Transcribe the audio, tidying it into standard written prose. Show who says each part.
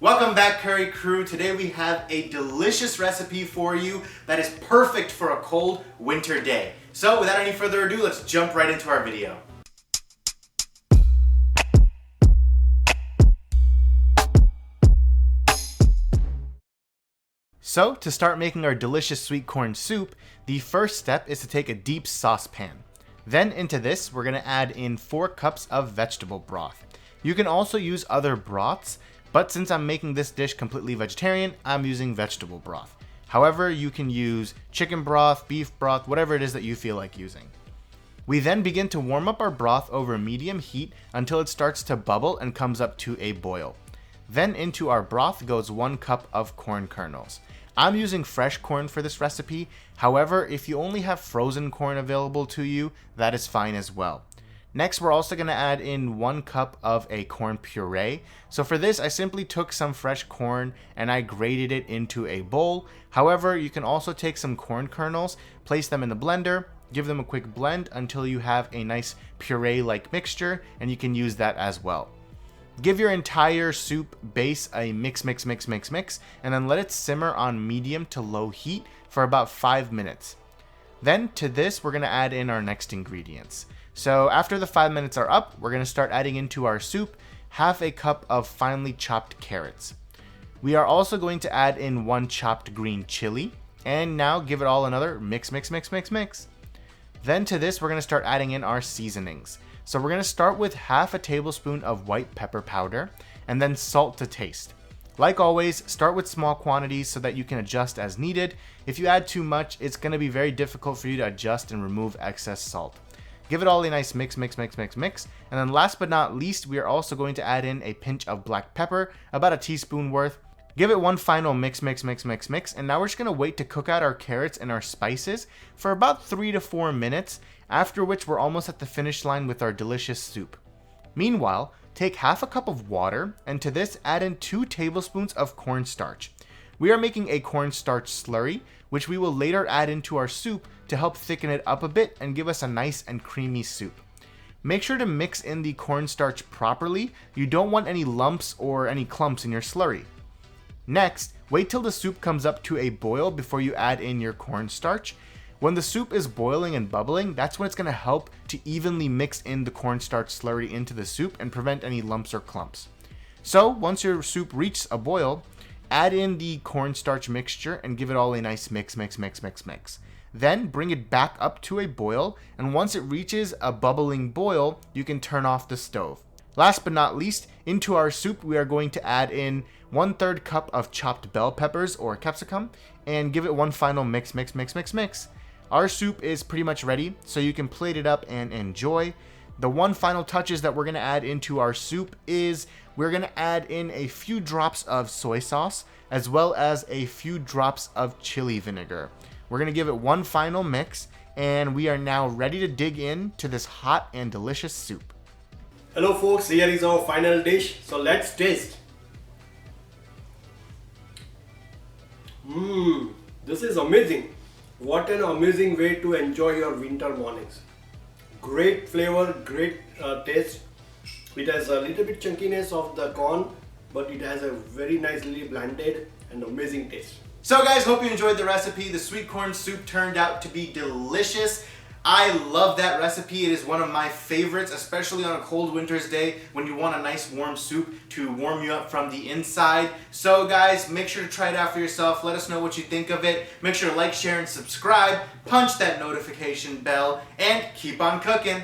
Speaker 1: Welcome back, Curry Crew. Today we have a delicious recipe for you that is perfect for a cold winter day. So without any further ado, let's jump right into our video. So to start making our delicious sweet corn soup, the first step is to take a deep saucepan. Then into this, we're going to add in 4 cups of vegetable broth. You can also use other broths, but since I'm making this dish completely vegetarian, I'm using vegetable broth. However, you can use chicken broth, beef broth, whatever it is that you feel like using. We then begin to warm up our broth over medium heat until it starts to bubble and comes up to a boil. Then into our broth goes 1 cup of corn kernels. I'm using fresh corn for this recipe. However, if you only have frozen corn available to you, that is fine as well. Next, we're also going to add in 1 cup of a corn puree. So for this, I simply took some fresh corn and I grated it into a bowl. However, you can also take some corn kernels, place them in the blender, give them a quick blend until you have a nice puree-like mixture, and you can use that as well. Give your entire soup base a mix, and then let it simmer on medium to low heat for about 5 minutes. Then to this, we're going to add in our next ingredients. So after the 5 minutes are up, we're going to start adding into our soup half a cup of finely chopped carrots. We are also going to add in 1 chopped green chili, and now give it all another mix. Then to this, we're going to start adding in our seasonings. So we're going to start with half a tablespoon of white pepper powder, and then salt to taste. Like always, start with small quantities so that you can adjust as needed. If you add too much, it's going to be very difficult for you to adjust and remove excess salt. Give it all a nice mix. And then last but not least, we are also going to add in a pinch of black pepper, about a teaspoon worth. Give it one final mix. And now we're just going to wait to cook out our carrots and our spices for about 3 to 4 minutes, after which we're almost at the finish line with our delicious soup. Meanwhile, take half a cup of water, and to this add in 2 tablespoons of cornstarch. We are making a cornstarch slurry, which we will later add into our soup to help thicken it up a bit and give us a nice and creamy soup. Make sure to mix in the cornstarch properly. You don't want any lumps or any clumps in your slurry. Next, wait till the soup comes up to a boil before you add in your cornstarch. When the soup is boiling and bubbling, that's when it's going to help to evenly mix in the cornstarch slurry into the soup and prevent any lumps or clumps. So once your soup reaches a boil, add in the cornstarch mixture and give it all a nice mix. Then bring it back up to a boil, and once it reaches a bubbling boil, you can turn off the stove. Last but not least, into our soup we are going to add in 1/3 cup of chopped bell peppers or capsicum and give it one final mix. Our soup is pretty much ready, so you can plate it up and enjoy. The one final touches that we're going to add into our soup is we're going to add in a few drops of soy sauce as well as a few drops of chili vinegar. We're going to give it one final mix, and we are now ready to dig in to this hot and delicious soup.
Speaker 2: Hello folks, here is our final dish, so let's taste. This is amazing. What an amazing way to enjoy your winter mornings. Great flavor, great taste. It has a little bit chunkiness of the corn, but it has a very nicely blended and amazing taste.
Speaker 1: So guys, hope you enjoyed the recipe. The sweet corn soup turned out to be delicious. I love that recipe. It is one of my favorites, especially on a cold winter's day when you want a nice warm soup to warm you up from the inside. So guys, make sure to try it out for yourself. Let us know what you think of it. Make sure to like, share, and subscribe. Punch that notification bell and keep on cooking.